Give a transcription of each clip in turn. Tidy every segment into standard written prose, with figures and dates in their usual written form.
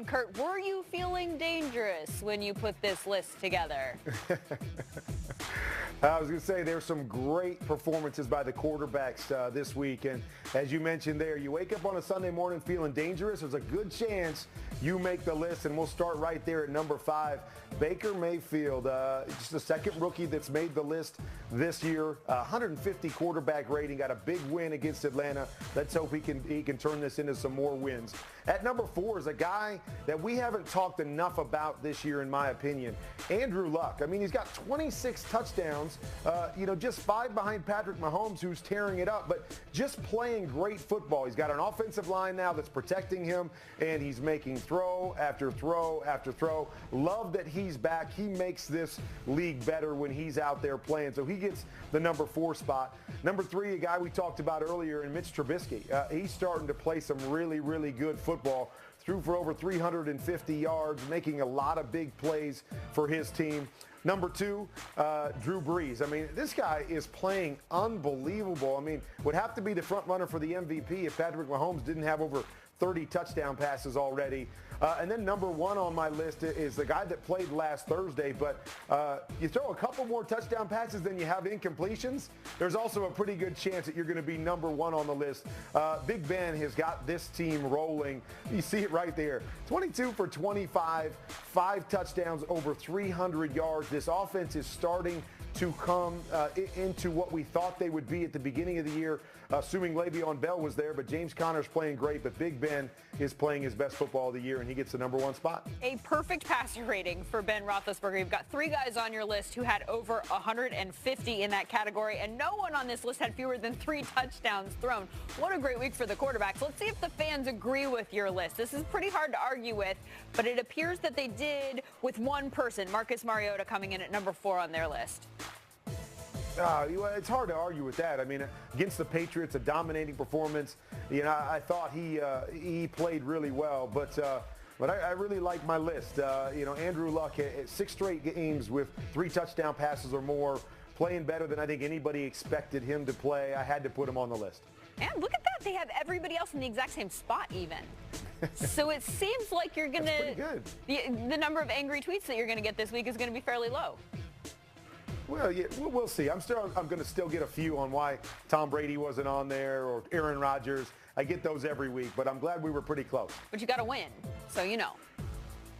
Kurt, were you feeling dangerous when you put this list together? I was going to say there's some great performances by the quarterbacks this week. And as you mentioned there, you wake up on a Sunday morning feeling dangerous. There's a good chance you make the list. And we'll start right there at number 5. Baker Mayfield, just the second rookie that's made the list this year. 150 quarterback rating, got a big win against Atlanta. Let's hope he can turn this into some more wins. At number 4 is a guy that we haven't talked enough about this year, in my opinion, Andrew Luck. I mean, he's got 26 touchdowns, just 5 behind Patrick Mahomes, who's tearing it up, but just playing great football. He's got an offensive line now that's protecting him, and he's making throw after throw after throw. Love that he's back. He makes this league better when he's out there playing, so he gets the number 4 spot. Number 3, a guy we talked about earlier, in Mitch Trubisky. He's starting to play some really, really good football. Threw for over 350 yards, making a lot of big plays for his team. Number 2, Drew Brees. I mean, this guy is playing unbelievable. I mean, would have to be the front runner for the MVP if Patrick Mahomes didn't have over 30 touchdown passes already. And then number 1 on my list is the guy that played last Thursday, but you throw a couple more touchdown passes than you have incompletions, there's also a pretty good chance that you're going to be number 1 on the list. Big Ben has got this team rolling. You see it right there. 22 for 25, 5 touchdowns, over 300 yards. This offense is starting to come into what we thought they would be at the beginning of the year, assuming Le'Veon Bell was there, but James Conner's playing great, but Big Ben is playing his best football of the year, and he gets the number 1 spot. A perfect passer rating for Ben Roethlisberger. You've got 3 guys on your list who had over 150 in that category, and no one on this list had fewer than 3 touchdowns thrown. What a great week for the quarterbacks. Let's see if the fans agree with your list. This is pretty hard to argue with, but it appears that they did with one person, Marcus Mariota, coming in at number 4 on their list. It's hard to argue with that. I mean, against the Patriots, a dominating performance. I thought he played really well, but I really like my list. Andrew Luck, 6 straight games with 3 touchdown passes or more, playing better than I think anybody expected him to play. I had to put him on the list. And look at that. They have everybody else in the exact same spot even. So it seems like you're going to, the number of angry tweets that you're going to get this week is going to be fairly low. Well, yeah, we'll see. I'm going to still get a few on why Tom Brady wasn't on there or Aaron Rodgers. I get those every week, but I'm glad we were pretty close. But you got to win, so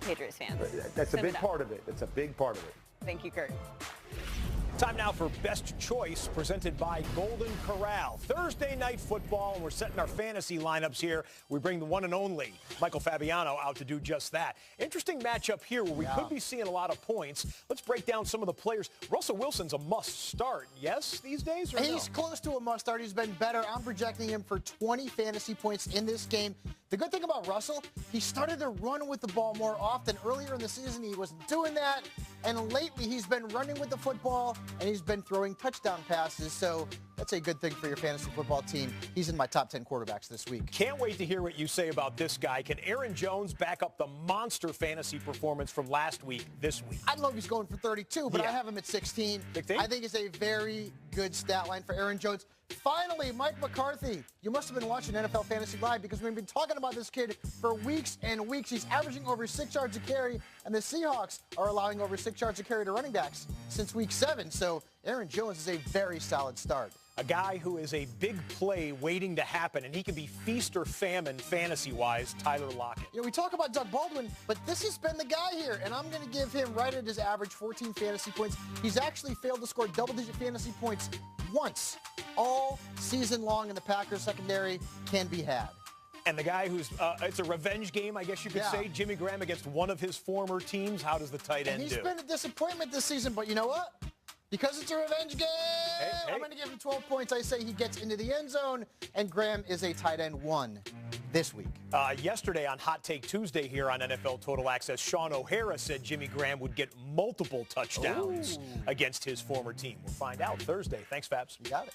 Patriots fans. That's a big part of it. It's a big part of it. Thank you, Kurt. Time now for Best Choice, presented by Golden Corral. Thursday night football, and we're setting our fantasy lineups here. We bring the one and only Michael Fabiano out to do just that. Interesting matchup here where we could be seeing a lot of points. Let's break down some of the players. Russell Wilson's a must-start, yes, these days? Or He's close to a must-start. He's been better. I'm projecting him for 20 fantasy points in this game. The good thing about Russell, he started to run with the ball more often. Earlier in the season, he wasn't doing that. And lately, he's been running with the football, and he's been throwing touchdown passes. So that's a good thing for your fantasy football team. He's in my top 10 quarterbacks this week. Can't wait to hear what you say about this guy. Can Aaron Jones back up the monster fantasy performance from last week this week? I don't know if he's going for 32, but I have him at 16. 16? I think it's a very good stat line for Aaron Jones. Finally, Mike McCarthy. You must have been watching NFL Fantasy Live because we've been talking about this kid for weeks and weeks. He's averaging over 6 yards a carry, and the Seahawks are allowing over 6 yards a carry to running backs since week 7. So Aaron Jones is a very solid start. A guy who is a big play waiting to happen, and he can be feast or famine fantasy-wise, Tyler Lockett. We talk about Doug Baldwin, but this has been the guy here, and I'm going to give him right at his average 14 fantasy points. He's actually failed to score double-digit fantasy points once all season long, in the Packers secondary can be had. And the guy who's, it's a revenge game, I guess you could say, Jimmy Graham against one of his former teams. How does the tight end do? He's been a disappointment this season, but you know what? Because it's a revenge game, I'm going to give him 12 points. I say he gets into the end zone, and Graham is a tight end 1 this week. Yesterday on Hot Take Tuesday here on NFL Total Access, Sean O'Hara said Jimmy Graham would get multiple touchdowns against his former team. We'll find out Thursday. Thanks, Fabs. You got it.